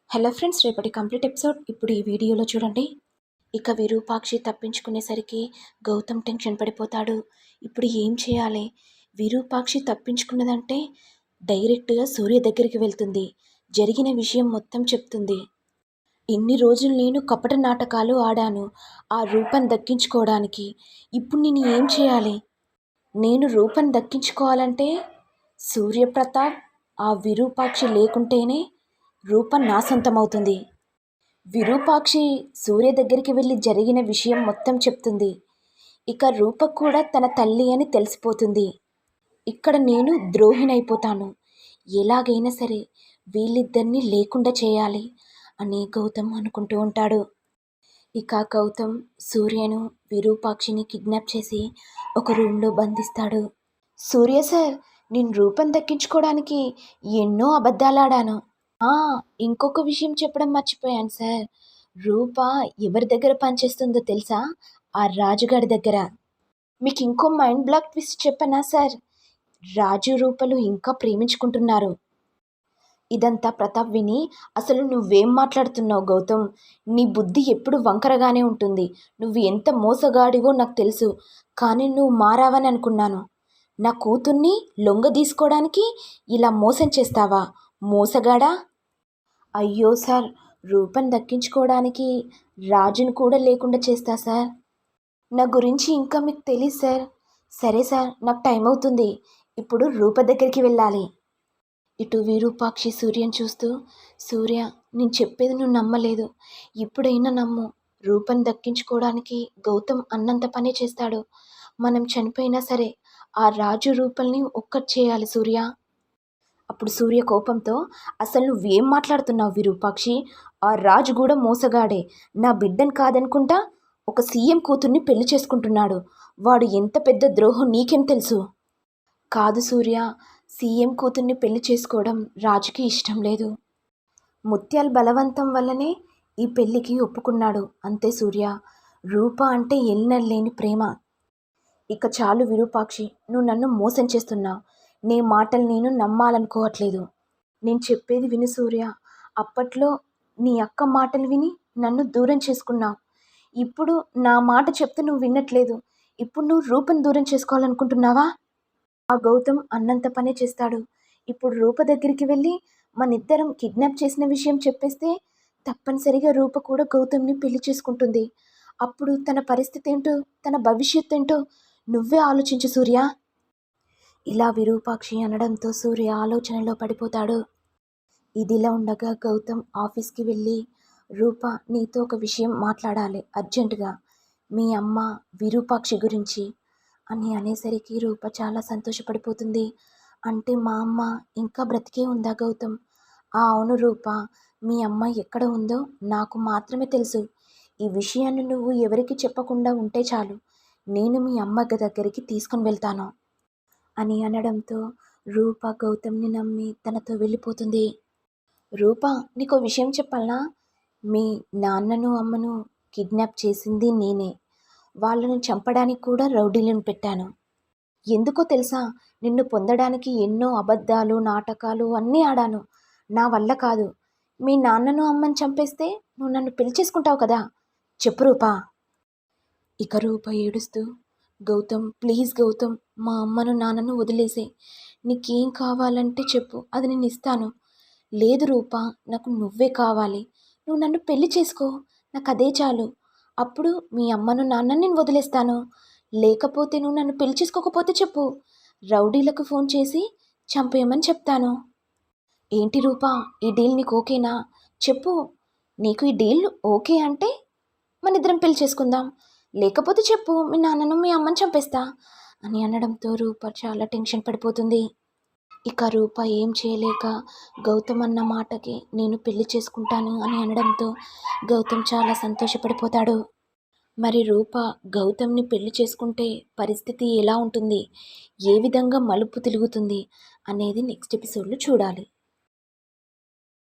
Hello friends, రేపటి complete episode ఇప్పుడు ఈ వీడియోలో చూడండి. ఇక విరూపాక్షి తప్పించుకునేసరికి గౌతమ్ టెన్షన్ పడిపోతాడు. ఇప్పుడు ఏం చేయాలి? విరూపాక్షి తప్పించుకున్నదంటే డైరెక్ట్గా సూర్య దగ్గరికి వెళ్తుంది. జరిగిన విషయం మొత్తం చెప్తుంది. ఇన్ని రోజులు నేను కపట నాటకాలు ఆడాను ఆ రూపం దక్కించుకోవడానికి. ఇప్పుడు నేను ఏం చేయాలి? నేను రూపం దక్కించుకోవాలంటే సూర్యప్రతాప్ ఆ విరూపాక్షి లేకుంటేనే రూపం నా సొంతమవుతుంది. విరూపాక్షి సూర్య దగ్గరికి వెళ్ళి జరిగిన విషయం మొత్తం చెప్తుంది. ఇక రూప కూడా తన తల్లి అని తెలిసిపోతుంది. ఇక్కడ నేను ద్రోహినైపోతాను. ఎలాగైనా సరే వీళ్ళిద్దరినీ లేకుండా చేయాలి అని గౌతమ్ అనుకుంటూ ఉంటాడు. ఇక గౌతమ్ సూర్యను విరూపాక్షిని కిడ్నాప్ చేసి ఒక రూమ్లో బంధిస్తాడు. సూర్య సార్, నేను రూపం దక్కించుకోవడానికి ఎన్నో అబద్ధాలాడాను. ఇంకొక విషయం చెప్పడం మర్చిపోయాను సార్. రూప ఎవరి దగ్గర పనిచేస్తుందో తెలుసా? ఆ రాజుగాడి దగ్గర. మీకు ఇంకో మైండ్ బ్లాక్ ట్విస్ట్ చెప్పనా సార్? రాజు రూపలు ఇంకా ప్రేమించుకుంటున్నారు. ఇదంతా ప్రతాప్ విని, అసలు నువ్వేం మాట్లాడుతున్నావు గౌతమ్? నీ బుద్ధి ఎప్పుడు వంకరగానే ఉంటుంది. నువ్వు ఎంత మోసగాడివో నాకు తెలుసు, కానీ నువ్వు మారావని అనుకున్నాను. నా కూతుర్ని లొంగ తీసుకోవడానికి ఇలా మోసం చేస్తావా మోసగాడా? అయ్యో సార్, రూపం దక్కించుకోవడానికి రాజును కూడా లేకుండా చేస్తా సార్. నా గురించి ఇంకా మీకు తెలియదు సార్. సరే సార్, నాకు టైం అవుతుంది. ఇప్పుడు రూప దగ్గరికి వెళ్ళాలి. ఇటు విరూపాక్షి సూర్యని చూస్తూ, సూర్య, నేను చెప్పేది నువ్వు నమ్మలేదు. ఇప్పుడైనా నమ్ము. రూపం దక్కించుకోవడానికి గౌతమ్ అన్నంత పనే చేస్తాడు. మనం చనిపోయినా సరే ఆ రాజు రూపల్ని ఒక్కటి చేయాలి సూర్య. అప్పుడు సూర్య కోపంతో, అసలు నువ్వేం మాట్లాడుతున్నావు విరూపాక్షి? ఆ రాజు కూడా మోసగాడే. నా బిడ్డను కాదనుకుంటా ఒక సీఎం కూతుర్ని పెళ్లి చేసుకుంటున్నాడు. వాడు ఎంత పెద్ద ద్రోహం నీకేం తెలుసు? కాదు సూర్య, సీఎం కూతుర్ని పెళ్లి చేసుకోవడం రాజుకి ఇష్టం లేదు. ముత్యాల బలవంతం వల్లనే ఈ పెళ్లికి ఒప్పుకున్నాడు అంతే సూర్య. రూప అంటే ఎన్నెల్లేని ప్రేమ. ఇక చాలు విరూపాక్షి, నువ్వు నన్ను మోసం చేస్తున్నావు. నీ మాటలు నేను నమ్మాలనుకోవట్లేదు. నేను చెప్పేది విను సూర్య. అప్పట్లో నీ అక్క మాటలు విని నన్ను దూరం చేసుకున్నావు. ఇప్పుడు నా మాట చెప్తే నువ్వు వినట్లేదు. ఇప్పుడు నువ్వు రూపను దూరం చేసుకోవాలనుకుంటున్నావా? ఆ గౌతమ్ అన్నంత పనే చేస్తాడు. ఇప్పుడు రూప దగ్గరికి వెళ్ళి మనిద్దరం కిడ్నాప్ చేసిన విషయం చెప్పేస్తే తప్పనిసరిగా రూప కూడా గౌతమ్ని పెళ్లి చేసుకుంటుంది. అప్పుడు తన పరిస్థితి ఏంటో, తన భవిష్యత్తు ఏంటో నువ్వే ఆలోచించు సూర్య. ఇలా విరూపాక్షి అనడంతో సూర్య ఆలోచనలో పడిపోతాడు. ఇదిలా ఉండగా గౌతమ్ ఆఫీస్కి వెళ్ళి, రూప, నీతో ఒక విషయం మాట్లాడాలి అర్జెంటుగా, మీ అమ్మ విరూపాక్షి గురించి అని అనేసరికి రూప చాలా సంతోషపడిపోతుంది. అంటే మా అమ్మ ఇంకా బ్రతికే ఉందా గౌతమ్? అవును రూప, మీ అమ్మ ఎక్కడ ఉందో నాకు మాత్రమే తెలుసు. ఈ విషయాన్ని నువ్వు ఎవరికి చెప్పకుండా ఉంటే చాలు, నేను మీ అమ్మ దగ్గరికి తీసుకొని వెళ్తాను అని అనడంతో రూప గౌతమ్ని నమ్మి తనతో వెళ్ళిపోతుంది. రూప, నీకో విషయం చెప్పాలనా? మీ నాన్నను అమ్మను కిడ్నాప్ చేసింది నేనే. వాళ్ళను చంపడానికి కూడా రౌడీలను పెట్టాను. ఎందుకో తెలుసా? నిన్ను పొందడానికి ఎన్నో అబద్ధాలు నాటకాలు అన్నీ ఆడాను. నా వల్ల కాదు. మీ నాన్నను అమ్మని చంపేస్తే నువ్వు నన్ను పెళ్లి చేసుకుంటావు కదా? చెప్పు రూపా. ఇక రూప ఏడుస్తూ, గౌతమ్ ప్లీజ్ గౌతమ్, మా అమ్మను నాన్నను వదిలేసే. నీకేం కావాలంటే చెప్పు, అది నేను ఇస్తాను. లేదు రూపా, నాకు నువ్వే కావాలి. నువ్వు నన్ను పెళ్లి చేసుకో, నాకు అదే చాలు. అప్పుడు మీ అమ్మను నాన్నని నేను వదిలేస్తాను. లేకపోతే నువ్వు నన్ను పెళ్లి చేసుకోకపోతే చెప్పు, రౌడీలకు ఫోన్ చేసి చంపేయమని చెప్తాను. ఏంటి రూపా, ఈ డీల్ నీకు ఓకేనా? చెప్పు. నీకు ఈ డీల్ ఓకే అంటే మన ఇద్దరం పెళ్లి చేసుకుందాం. లేకపోతే చెప్పు, మీ నాన్నను మీ అమ్మని చంపేస్తా అని అనడంతో రూప చాలా టెన్షన్ పడిపోతుంది. ఇక రూప ఏం చేయలేక గౌతమ్ అన్న మాటకి నేను పెళ్లి చేసుకుంటాను అని అనడంతో గౌతమ్ చాలా సంతోషపడిపోతాడు. మరి రూప గౌతమ్ని పెళ్లి చేసుకుంటే పరిస్థితి ఎలా ఉంటుంది, ఏ విధంగా మలుపు తిరుగుతుంది అనేది నెక్స్ట్ ఎపిసోడ్లో చూడాలి.